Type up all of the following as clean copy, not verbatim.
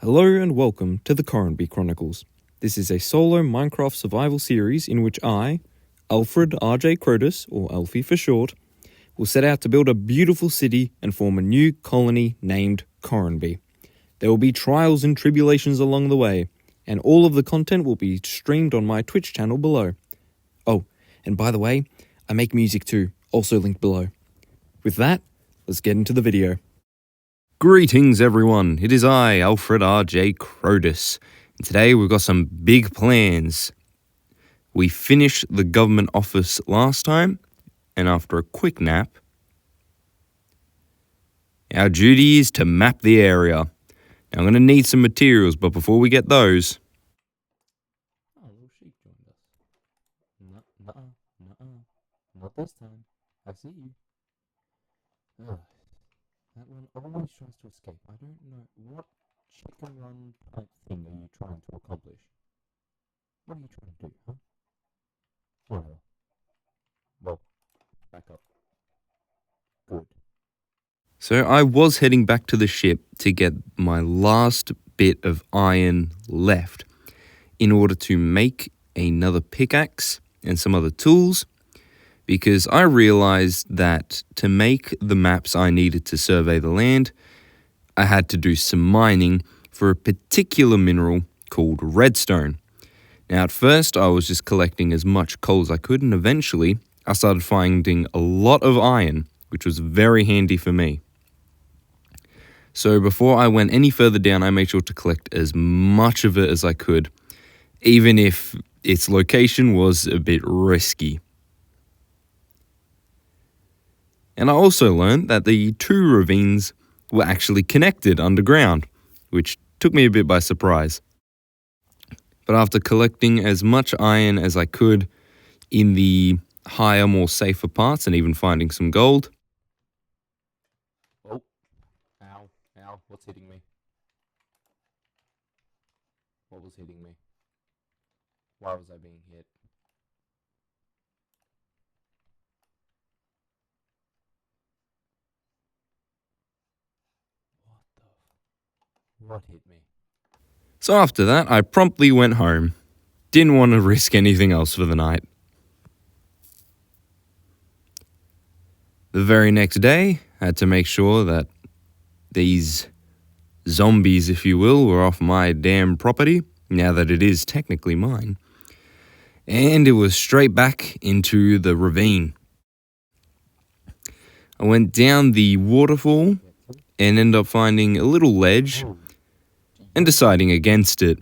Hello and welcome to the Coronby Chronicles. This is a solo Minecraft survival series in which I, Alfred R.J Crowdus, or Alfie for short, will set out to build a beautiful city and form a new colony named Coronby. There will be trials and tribulations along the way, and all of the content will be streamed on my Twitch channel below. Oh, and by the way, I make music too, also linked below. With that, let's get into the video. Greetings everyone, it is I, Alfred R.J Crowdus, and today we've got some big plans. We finished the government office last time, and after a quick nap, our duty is to map the area. Now I'm going to need some materials, but before we get those... Oh, little sheep joined us. Not this time. I see you. Ugh. That one always tries to escape. I don't know what chicken run type thing are you trying to accomplish? What are you trying to do, huh? Whatever. Well, back up. Good. So I was heading back to the ship to get my last bit of iron left in order to make another pickaxe and some other tools, because I realized that to make the maps I needed to survey the land, I had to do some mining for a particular mineral called redstone. Now at first I was just collecting as much coal as I could, and eventually I started finding a lot of iron, which was very handy for me. So before I went any further down, I made sure to collect as much of it as I could, even if its location was a bit risky. And I also learned that the two ravines were actually connected underground, which took me a bit by surprise. But after collecting as much iron as I could in the higher, more safer parts, and even finding some gold... Oh. Ow. What's hitting me? What was hitting me? Why was I being hit? What hit me? So after that, I promptly went home. Didn't want to risk anything else for the night. The very next day, I had to make sure that these zombies, if you will, were off my damn property, now that it is technically mine. And it was straight back into the ravine. I went down the waterfall and ended up finding a little ledge and deciding against it.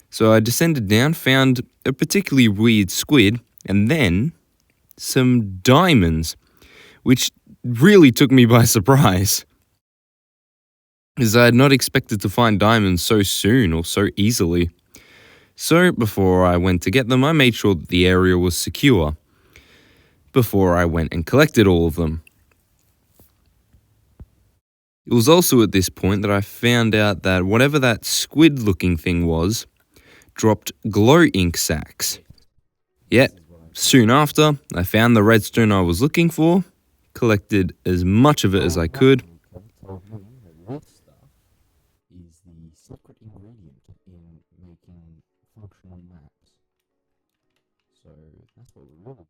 So I descended down, found a particularly weird squid, and then some diamonds, which really took me by surprise, as I had not expected to find diamonds so soon or so easily. So before I went to get them, I made sure that the area was secure before I went and collected all of them. It was also at this point that I found out that whatever that squid-looking thing was, dropped glow ink sacks. Yet, soon after, I found the redstone I was looking for, collected as much of it as I could. This stuff is the secret ingredient in making functional maps. So that's what we're really...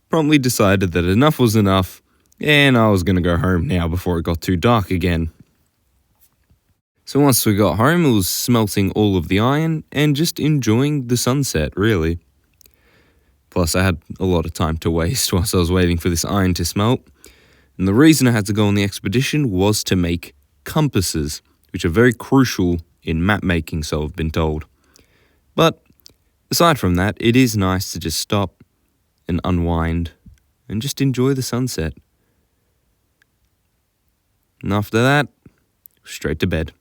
Promptly decided that enough was enough, and I was going to go home now before it got too dark again. So once we got home, it was smelting all of the iron and just enjoying the sunset, really. Plus, I had a lot of time to waste whilst I was waiting for this iron to smelt. And the reason I had to go on the expedition was to make compasses, which are very crucial in map making, so I've been told. But aside from that, it is nice to just stop and unwind and just enjoy the sunset. And after that, straight to bed.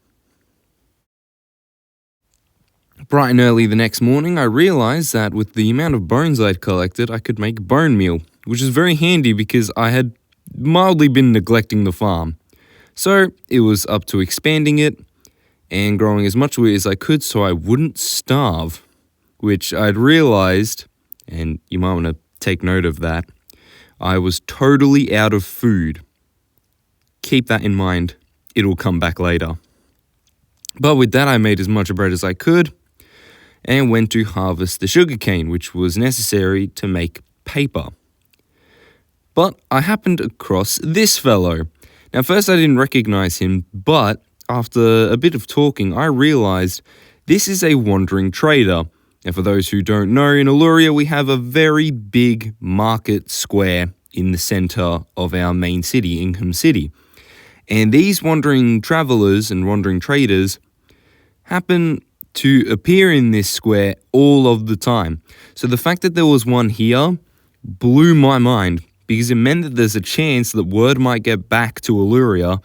Bright and early the next morning, I realized that with the amount of bones I'd collected, I could make bone meal, which is very handy because I had mildly been neglecting the farm. So it was up to expanding it and growing as much wheat as I could so I wouldn't starve, which I'd realized, and you might want to take note of that, I was totally out of food. Keep that in mind it'll come back later. But with that, I made as much bread as I could and went to harvest the sugarcane, which was necessary to make paper. But I happened across this fellow. Now, first I didn't recognize him, but after a bit of talking, I realized this is a wandering trader. And for those who don't know, in Illyria, we have a very big market square in the center of our main city, Ingham City. And these wandering travelers and wandering traders happen to appear in this square all of the time. So the fact that there was one here blew my mind, because it meant that there's a chance that word might get back to Illyria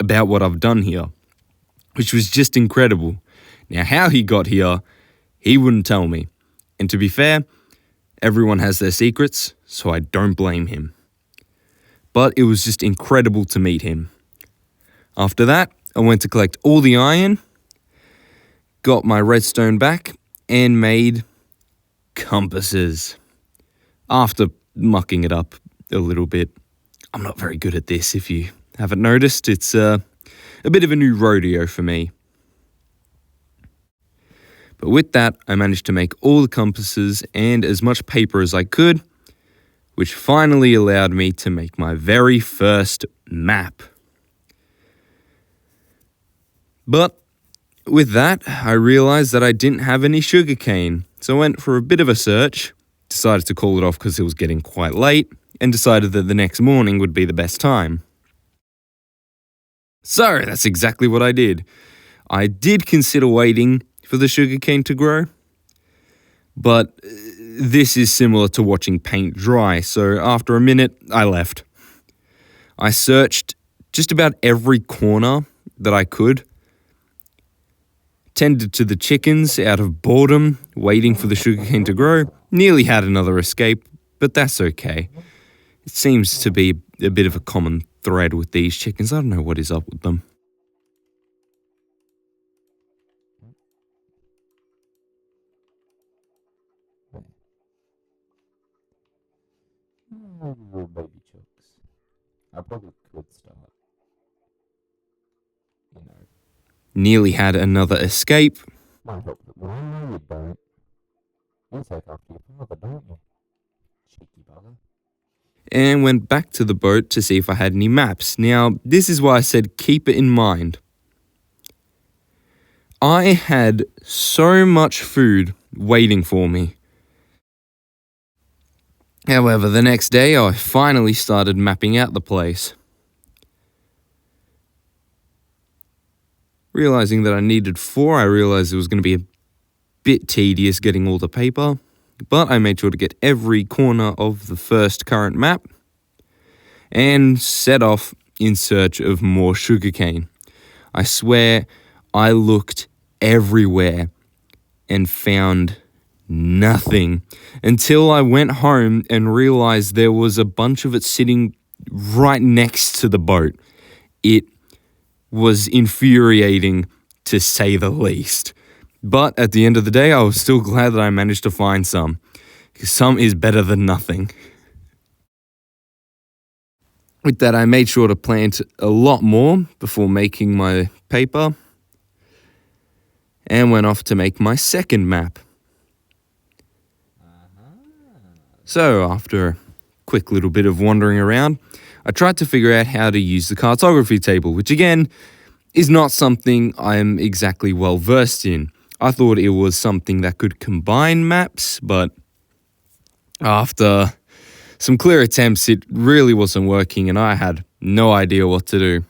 about what I've done here, which was just incredible. Now, how he got here, he wouldn't tell me. And to be fair, everyone has their secrets, so I don't blame him. But it was just incredible to meet him. After that, I went to collect all the iron, got my redstone back, and made compasses. After mucking it up a little bit. I'm not very good at this, if you haven't noticed. It's a bit of a new rodeo for me. But with that, I managed to make all the compasses and as much paper as I could, which finally allowed me to make my very first map. But with that, I realized that I didn't have any sugarcane, so I went for a bit of a search, decided to call it off because it was getting quite late, and decided that the next morning would be the best time. So that's exactly what I did. I did consider waiting for the sugarcane to grow, but this is similar to watching paint dry, so after a minute, I left. I searched just about every corner that I could, tended to the chickens out of boredom, waiting for the sugarcane to grow, nearly had another escape, but that's okay. It seems to be a bit of a common thread with these chickens. I don't know what is up with them. Little baby chooks. I probably could start. Nearly had another escape. Might help, but I know you don't. You take after your father, don't you? Cheeky bugger. And went back to the boat to see if I had any maps. Now, this is why I said keep it in mind. I had so much food waiting for me. However, the next day I finally started mapping out the place. Realizing that I needed 4, I realized it was going to be a bit tedious getting all the paper, but I made sure to get every corner of the first current map and set off in search of more sugarcane. I swear I looked everywhere and found nothing until I went home and realized there was a bunch of it sitting right next to the boat. It was infuriating, to say the least. But at the end of the day, I was still glad that I managed to find some, because some is better than nothing. With that, I made sure to plant a lot more before making my paper, and went off to make my second map. So, after a quick little bit of wandering around, I tried to figure out how to use the cartography table, which again, is not something I'm exactly well versed in. I thought it was something that could combine maps, but after some clear attempts, it really wasn't working and I had no idea what to do.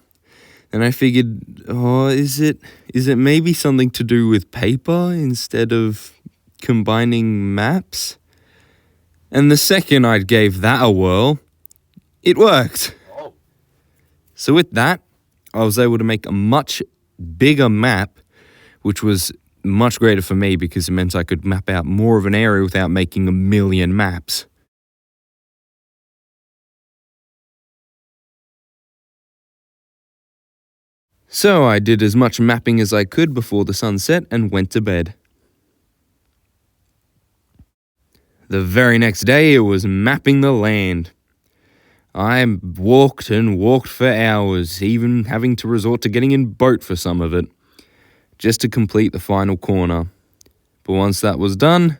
And I figured, is it maybe something to do with paper instead of combining maps? And the second I gave that a whirl, it worked. So with that, I was able to make a much bigger map, which was much greater for me because it meant I could map out more of an area without making a million maps. So I did as much mapping as I could before the sun set and went to bed. The very next day, it was mapping the land. I walked and walked for hours, even having to resort to getting in boat for some of it, just to complete the final corner. But once that was done,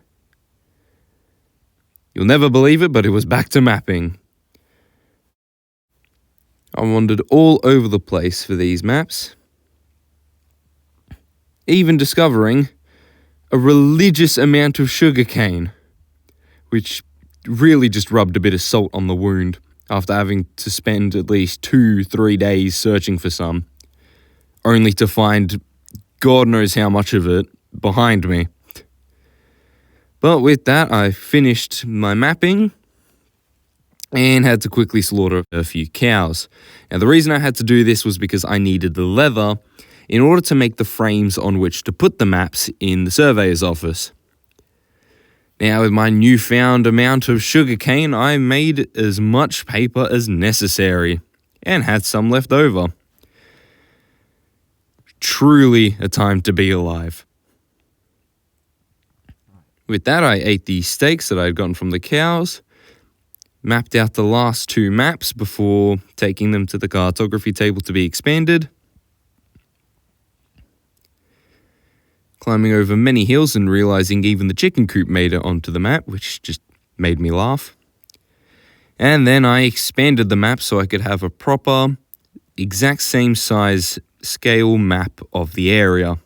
you'll never believe it, but it was back to mapping. I wandered all over the place for these maps, even discovering a religious amount of sugarcane, which really just rubbed a bit of salt on the wound after having to spend at least 2-3 days searching for some, only to find God knows how much of it behind me. But with that, I finished my mapping and had to quickly slaughter a few cows. Now, the reason I had to do this was because I needed the leather in order to make the frames on which to put the maps in the surveyor's office. Now, with my newfound amount of sugarcane, I made as much paper as necessary and had some left over. Truly a time to be alive. With that, I ate the steaks that I had gotten from the cows, mapped out the last 2 maps before taking them to the cartography table to be expanded, climbing over many hills and realizing even the chicken coop made it onto the map, which just made me laugh. And then I expanded the map so I could have a proper, exact same size scale map of the area.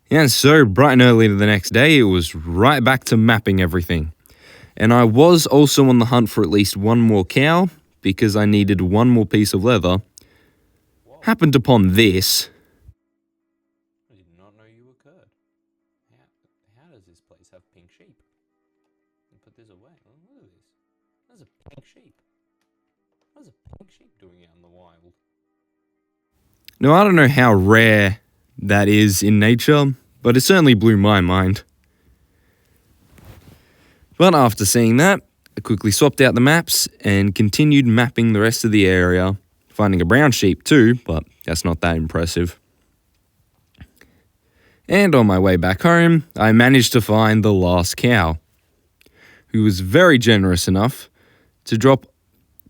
And so, bright and early the next day, it was right back to mapping everything. And I was also on the hunt for at least one more cow, because I needed one more piece of leather. Happened upon this. I did not know you occurred. How does this place have pink sheep? And put this away. Oh, look at this. There's a pink sheep. What is a pink sheep doing out in the wild? Now, I don't know how rare that is in nature, but it certainly blew my mind. But after seeing that, I quickly swapped out the maps and continued mapping the rest of the area, finding a brown sheep too, but that's not that impressive. And on my way back home, I managed to find the last cow, who was very generous enough to drop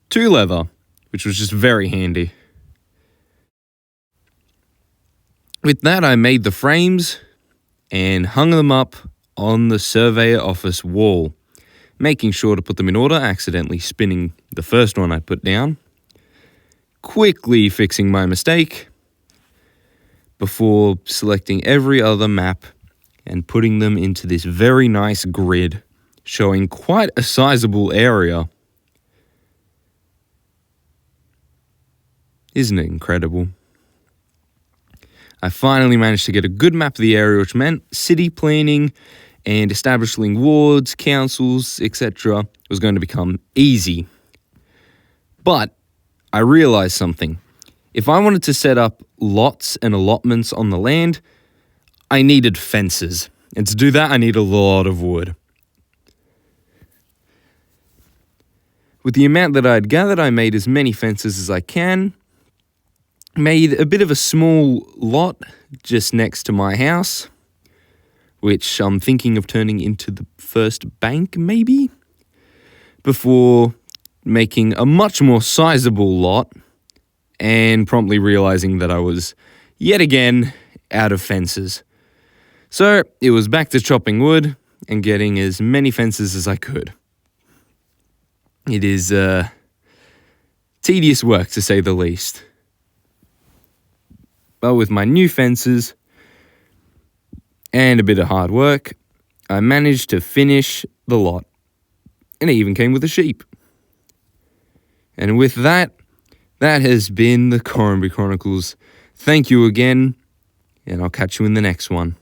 2 leather, which was just very handy. With that, I made the frames and hung them up on the surveyor office wall, making sure to put them in order, accidentally spinning the first one I put down, quickly fixing my mistake before selecting every other map and putting them into this very nice grid, showing quite a sizable area. Isn't it incredible? I finally managed to get a good map of the area, which meant city planning and establishing wards, councils, etc. was going to become easy. But I realized something. If I wanted to set up lots and allotments on the land, I needed fences. And to do that, I need a lot of wood. With the amount that I had gathered, I made as many fences as I can, made a bit of a small lot just next to my house, which I'm thinking of turning into the first bank, maybe, before making a much more sizable lot and promptly realizing that I was, yet again, out of fences. So it was back to chopping wood and getting as many fences as I could. It is tedious work, to say the least. But with my new fences and a bit of hard work, I managed to finish the lot. And it even came with a sheep. And with that, that has been the Coronby Chronicles. Thank you again, and I'll catch you in the next one.